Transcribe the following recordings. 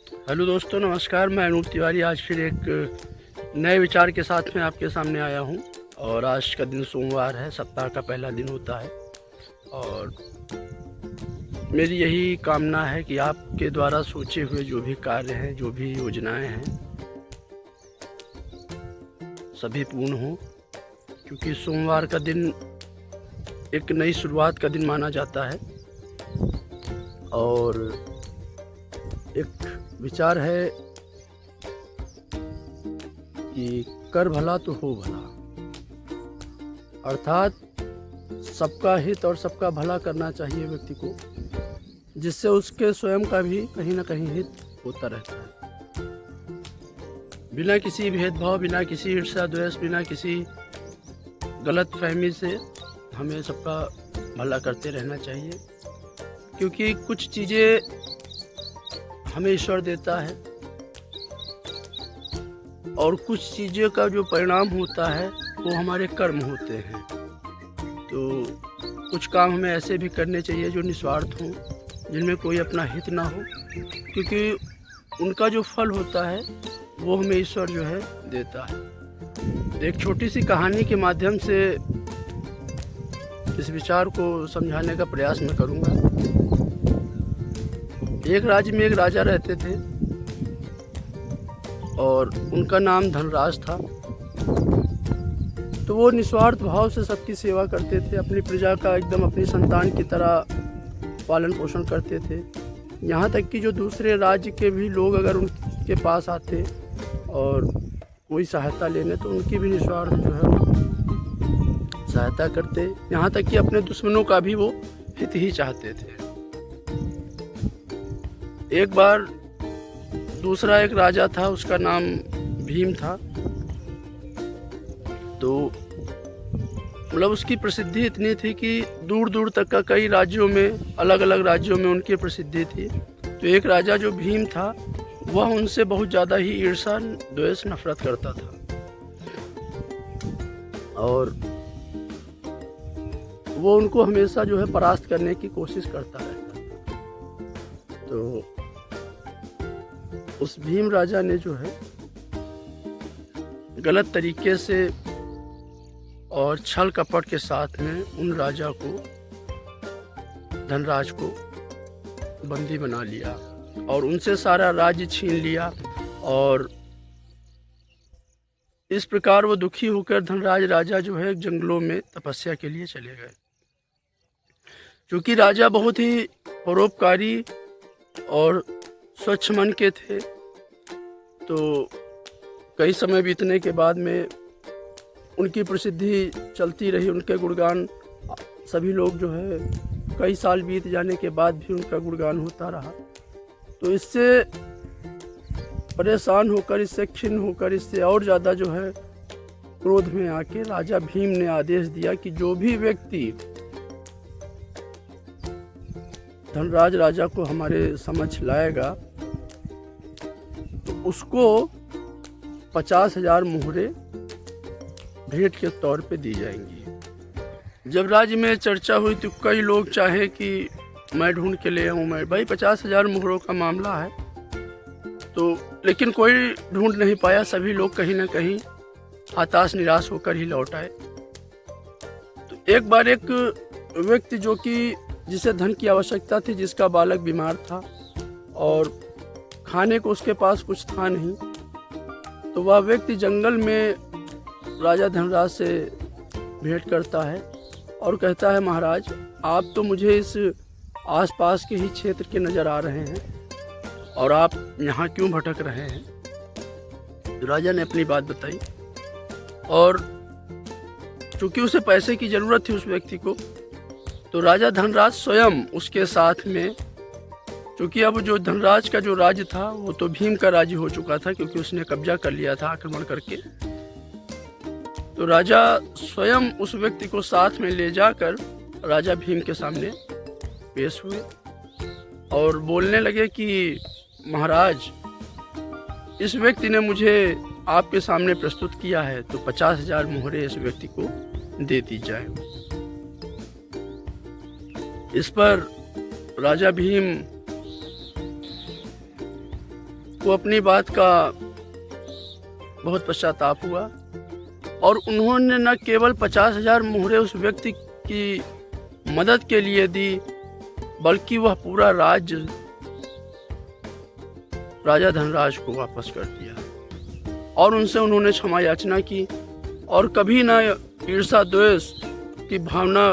Hello दोस्तों, नमस्कार। मैं अनूप तिवारी आज फिर एक नए विचार के साथ में आपके सामने आया हूं। और आज का दिन सोमवार है, सप्ताह का पहला दिन होता है। और मेरी यही कामना है कि आपके द्वारा सोचे हुए जो भी कार्य हैं, जो भी योजनाएं हैं, सभी पूर्ण हों। क्योंकि सोमवार का दिन एक नई शुरुआत का दिन माना जाता है। और एक विचार है कि कर भला तो हो भला, अर्थात सबका हित और सबका भला करना चाहिए व्यक्ति को, जिससे उसके स्वयं का भी कहीं ना कहीं हित होता रहता है। बिना किसी भेदभाव, बिना किसी ईर्ष्या द्वेष, बिना किसी गलत फहमी से हमें सबका भला करते रहना चाहिए। क्योंकि कुछ चीज़ें हमें ईश्वर देता है और कुछ चीज़ों का जो परिणाम होता है वो हमारे कर्म होते हैं। तो कुछ काम हमें ऐसे भी करने चाहिए जो निस्वार्थ हों, जिनमें कोई अपना हित ना हो, क्योंकि उनका जो फल होता है वो हमें ईश्वर जो है देता है। एक छोटी सी कहानी के माध्यम से इस विचार को समझाने का प्रयास मैं करूँगा। एक राज्य में एक राजा रहते थे और उनका नाम धनराज था। तो वो निस्वार्थ भाव से सबकी सेवा करते थे, अपनी प्रजा का एकदम अपनी संतान की तरह पालन पोषण करते थे। यहाँ तक कि जो दूसरे राज्य के भी लोग अगर उनके पास आते और कोई सहायता लेने तो उनकी भी निस्वार्थ जो है सहायता करते। यहाँ तक कि अपने दुश्मनों का भी वो हित ही चाहते थे। एक बार दूसरा एक राजा था, उसका नाम भीम था। तो मतलब उसकी प्रसिद्धि इतनी थी कि दूर दूर तक का कई राज्यों में, अलग अलग राज्यों में उनकी प्रसिद्धि थी। तो एक राजा जो भीम था वह उनसे बहुत ज़्यादा ही ईर्ष्या द्वेष नफरत करता था और वो उनको हमेशा जो है परास्त करने की कोशिश करता रहता था। तो उस भीम राजा ने जो है गलत तरीके से और छल कपट के साथ में उन राजा को, धनराज को बंदी बना लिया और उनसे सारा राज्य छीन लिया। और इस प्रकार वो दुखी होकर धनराज राजा जो है जंगलों में तपस्या के लिए चले गए। क्योंकि राजा बहुत ही परोपकारी और स्वच्छ मन के थे, तो कई समय बीतने के बाद में उनकी प्रसिद्धि चलती रही, उनके गुणगान सभी लोग जो है कई साल बीत जाने के बाद भी उनका गुणगान होता रहा। तो इससे परेशान होकर, इससे खिन्न होकर, इससे और ज़्यादा जो है क्रोध में आके राजा भीम ने आदेश दिया कि जो भी व्यक्ति धनराज राजा को हमारे समक्ष लाएगा तो उसको 50,000 मोहरे भेंट के तौर पे दी जाएंगी। जब राज्य में चर्चा हुई तो कई लोग चाहे कि मैं ढूंढ के ले आऊँ, मैं भाई 50,000 मोहरों का मामला है तो, लेकिन कोई ढूंढ नहीं पाया। सभी लोग कहीं ना कहीं हताश निराश होकर ही लौट आए। तो एक बार एक व्यक्ति जो कि जिसे धन की आवश्यकता थी, जिसका बालक बीमार था और खाने को उसके पास कुछ था नहीं, तो वह व्यक्ति जंगल में राजा धनराज से भेंट करता है और कहता है, महाराज आप तो मुझे इस आसपास के ही क्षेत्र के नज़र आ रहे हैं और आप यहाँ क्यों भटक रहे हैं। तो राजा ने अपनी बात बताई और चूँकि उसे पैसे की ज़रूरत थी उस व्यक्ति को, तो राजा धनराज स्वयं उसके साथ में, क्योंकि अब जो धनराज का जो राज्य था वो तो भीम का राज्य हो चुका था, क्योंकि उसने कब्जा कर लिया था आक्रमण करके। तो राजा स्वयं उस व्यक्ति को साथ में ले जाकर राजा भीम के सामने पेश हुए और बोलने लगे कि महाराज इस व्यक्ति ने मुझे आपके सामने प्रस्तुत किया है, तो 50,000 मोहरे इस व्यक्ति को दे दी जाए। इस पर राजा भीम को अपनी बात का बहुत पश्चाताप हुआ और उन्होंने न केवल 50,000 मोहरें उस व्यक्ति की मदद के लिए दी, बल्कि वह पूरा राज्य राजा धनराज को वापस कर दिया और उनसे उन्होंने क्षमा याचना की और कभी न ईर्षा द्वेष की भावना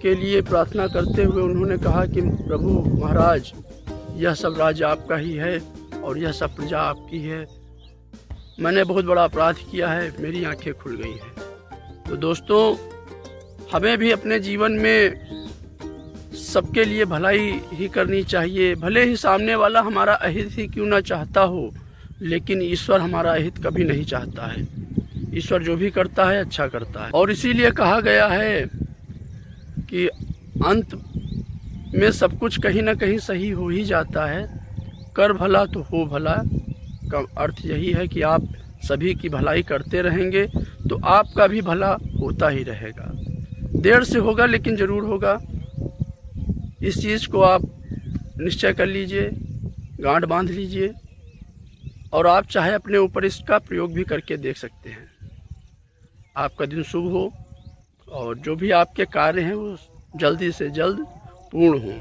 के लिए प्रार्थना करते हुए उन्होंने कहा कि प्रभु महाराज, यह सब राज्य आपका ही है और यह सब प्रजा आपकी है। मैंने बहुत बड़ा अपराध किया है, मेरी आंखें खुल गई हैं। तो दोस्तों, हमें भी अपने जीवन में सबके लिए भलाई ही करनी चाहिए, भले ही सामने वाला हमारा अहित ही क्यों ना चाहता हो, लेकिन ईश्वर हमारा अहित कभी नहीं चाहता है। ईश्वर जो भी करता है अच्छा करता है और इसीलिए कहा गया है कि अंत में सब कुछ कहीं ना कहीं सही हो ही जाता है। कर भला तो हो भला का अर्थ यही है कि आप सभी की भलाई करते रहेंगे तो आपका भी भला होता ही रहेगा। देर से होगा लेकिन ज़रूर होगा। इस चीज़ को आप निश्चय कर लीजिए, गांठ बांध लीजिए और आप चाहे अपने ऊपर इसका प्रयोग भी करके देख सकते हैं। आपका दिन शुभ हो और जो भी आपके कार्य हैं वो जल्दी से जल्द पूर्ण हों।